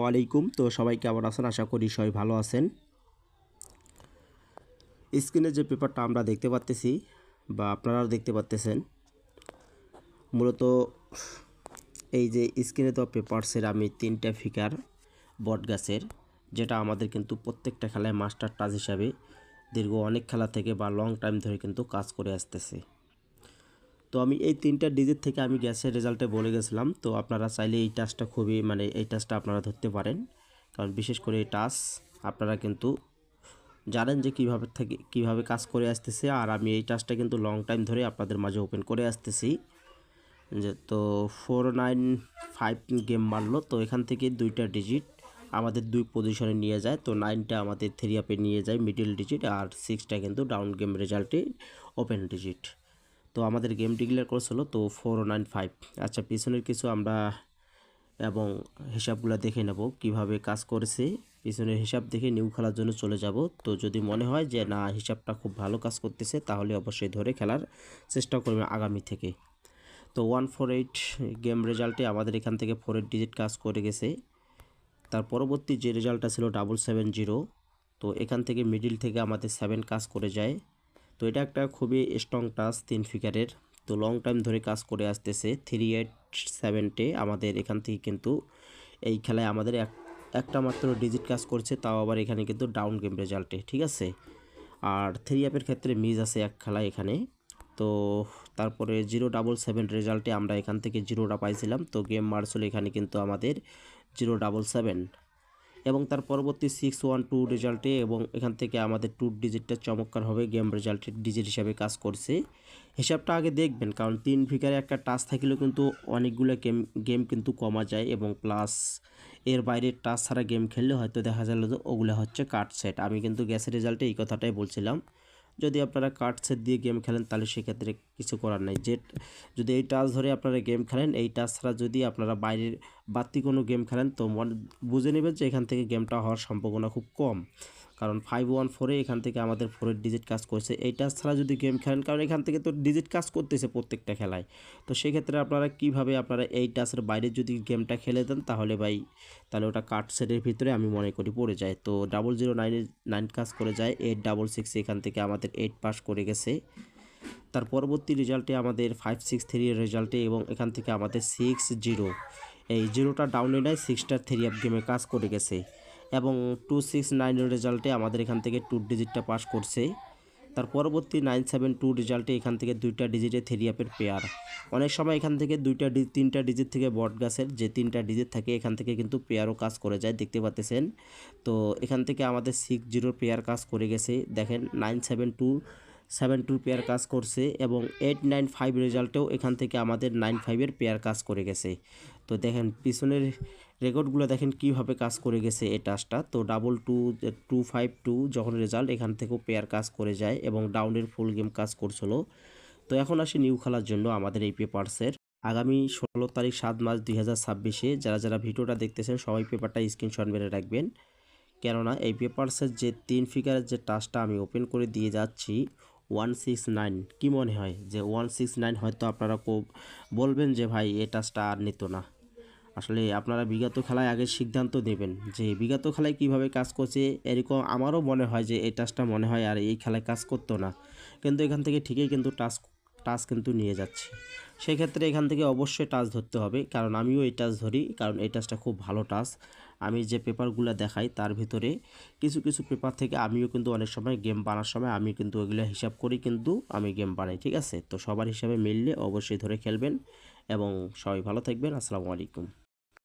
আলাইকুম। তো সবাই কেমন আছেন? আশা করি সবাই ভালো আছেন। স্ক্রিনে যে পেপারটা আমরা দেখতে পাচ্তেছি বা আপনারা দেখতে পাচ্তেছেন, মূলত এই যে স্ক্রিনে তো পেপারসের আমি 3টা ফিগার বট গাছের, যেটা আমাদের কিন্তু প্রত্যেকটা খেলায় মাস্টার টাচ হিসাবে দীর্ঘ অনেক খেলা থেকে বা লং টাইম ধরে কিন্তু কাজ করে আসতেছে। তো আমি এই 3টা ডিজিট থেকে আমি গ্যাসের রেজাল্টে বলে গেছিলাম। তো আপনারা চাইলে এই টাচটা এই টাচটা আপনারা ধরতে পারেন, কারণ বিশেষ করে এই টাচ আপনারা কিন্তু জানেন যে কিভাবে কাজ করে আসতেছে। আর আমি এই টাচটা কিন্তু লং টাইম ধরে আপনাদের মাঝে ওপেন করে আসতেছি। যে তো 495 গেম মারলো, তো এখান থেকে 2টা ডিজিট আমাদের 2 পজিশনে নিয়ে যায়। তো 9টা আমাদের 3 আপে নিয়ে যায় মিডল ডিজিট, আর 6টা কিন্তু ডাউন গেম রেজাল্টে ওপেন ডিজিট। তো আমাদের গেম ডিক্লেয়ার করেছিল তো 495। আচ্ছা, পিছনের কিছু আমরা এবং হিসাবগুলো দেখে নেব কিভাবে কাজ করেছে। পিছনের হিসাব দেখে নিউ খেলার জন্য চলে যাব। তো যদি মনে হয় যে না, হিসাবটা খুব ভালো কাজ করতেছে, তাহলে অবশ্যই ধরে খেলার চেষ্টা করবেন আগামী থেকে। তো 148 গেম রেজাল্টে আমাদের এখান থেকে 4 ডিজিট কাজ করে গেছে। তার পরবর্তী যে রেজাল্টটা ছিল 770, তো এখান থেকে মিডিল থেকে আমাদের 7 কাজ করে যায়। তো এটা একটা খুবই স্ট্রং টাচ 3 ফিগারের। তো লং টাইম ধরে কাজ করে আসতেছে। 387 আমাদের এখান থেকে কিন্তু এই খেলায় আমাদের একটা মাত্র ডিজিট কাজ করছে, তাও আবার এখানে কিন্তু ডাউন গেম রেজাল্টে, ঠিক আছে। আর 3 অ্যাপের ক্ষেত্রে মিস আছে এক খেলায় এখানে। তো তারপরে 077 রেজাল্টে আমরা এখান থেকে 0টা পাইছিলাম। তো গেম মারছিল এখানে কিন্তু আমাদের 077, এবং তার পরবর্তী 612 রেজাল্টে, এবং এখান থেকে আমাদের 2 ডিজিটটা চমৎকারভাবে গেম রেজাল্টের ডিজিট হিসাবে কাজ করছে। হিসাবটা আগে দেখবেন, কারণ 3 ফিগারে একটা টাচ থাকলেও কিন্তু অনেকগুলো গেম কিন্তু কমা যায়, এবং প্লাস এর বাইরে টাচ ছাড়া গেম খেললে হয়তো দেখা গেল যে ওগুলো হচ্ছে কাট সেট। আমি কিন্তু গ্যাসের রেজাল্টে এই কথাটাই বলছিলাম, যদি আপনারা কাট সেট দিয়ে গেম খেলেন তাহলে সেক্ষেত্রে কিছু করার নাই। যদি এই টাচ ধরে আপনারা গেম খেলেন, এই টাচ ছাড়া যদি আপনারা বাইরের বাড়তি কোনো গেম খেলেন, তো বুঝে নেবেন যে এখান থেকে গেমটা হওয়ার সম্ভাবনা খুব কম। কারণ 514 এখান থেকে আমাদের 4 ডিজিট কাজ করছে। এই টাচ ছাড়া যদি গেম খেলেন, কারণ এখান থেকে তো ডিজিট কাজ করতেছে প্রত্যেকটা খেলায়। তো সেক্ষেত্রে আপনারা আপনারা এই টাচের বাইরে যদি গেমটা খেলে দেন, তাহলে ওটা কাট সেটের ভিতরে আমি মনে করি পড়ে যায়। তো 009 কাজ করে যায়। 866 এখান থেকে আমাদের 8 পাস করে গেছে। তার পরবর্তী রেজাল্টে আমাদের 563 এর রেজাল্টে, এবং এখান থেকে আমাদের 60, এই 0টা ডাউনে নেয়, 6টা 3 আপ গেমে কাজ করে গেছে। এবং 269 এর রেজাল্টে আমাদের এখান থেকে 2 ডিজিটটা পাস করছে। তার পরবর্তী 972 রেজাল্টে এখান থেকে 2টা ডিজিটে 3 আপের পেয়ার। অনেক সময় এখান থেকে 3টা ডিজিট থেকে বট গাছের যে 3টা ডিজিট থাকে, এখান থেকে কিন্তু পেয়ারও কাজ করে যায়, দেখতে পাচ্ছেন। তো এখান থেকে আমাদের 60 পেয়ার কাজ করে গেছে। দেখেন 972 পেয়ার কাজ করছে, এবং 895 রেজাল্টেও এখান থেকে আমাদের 95 পেয়ার কাজ করে গেছে। তো দেখেন পিছনের রেকর্ডগুলো দেখেন কিভাবে কাজ করে গেছে এই টাচটা। তো 22252 যখন রেজাল্ট, এখান থেকেও পেয়ার কাজ করে যায়, এবং ডাউনের ফুল গেম কাজ করছিল। তো এখন আসি নিউ খেলার জন্য আমাদের এই পেপারসের। আগামী 16 তারিখ 7 মার্চ 2026 যারা ভিডিওটা দেখতেছেন সবাই পেপারটা স্ক্রিনশট মেরে রাখবেন, কেননা এই পেপারসের যে 3 ফিগারের যে টাচটা আমি ওপেন করে দিয়ে যাচ্ছি 169, কি মনে হয় যে 169 হয়তো আপনারা বলবেন যে ভাই এই টাচটা আর নিত না। আসলে আপনারা বিগত খেলায় আগে সিদ্ধান্ত নেবেন যে বিগত খেলায় কিভাবে কাজ করছে। এরকম আমারও মনে হয় যে এই টাচটা মনে হয় আর এই খেলায় কাজ করতো না, কিন্তু এখান থেকে ঠিকই কিন্তু টাচ কিন্তু নিয়ে যাচ্ছে। সেক্ষেত্রে এখান থেকে অবশ্যই টাচ ধরতে হবে, কারণ আমিও এই টাচ ধরি, কারণ এই টাচটা খুব ভালো টাচ। আমি যে পেপারগুলো দেখাই তার ভিতরে কিছু পেপার থেকে আমিও কিন্তু অনেক সময় গেম বানার সময় আমি কিন্তু ওইগুলো হিসাব করি, কিন্তু আমি গেম বানাই, ঠিক আছে। তো সবার হিসাবে মিললে অবশ্যই ধরে খেলবেন, এবং সবাই ভালো থাকবেন। আসসালামু আলাইকুম।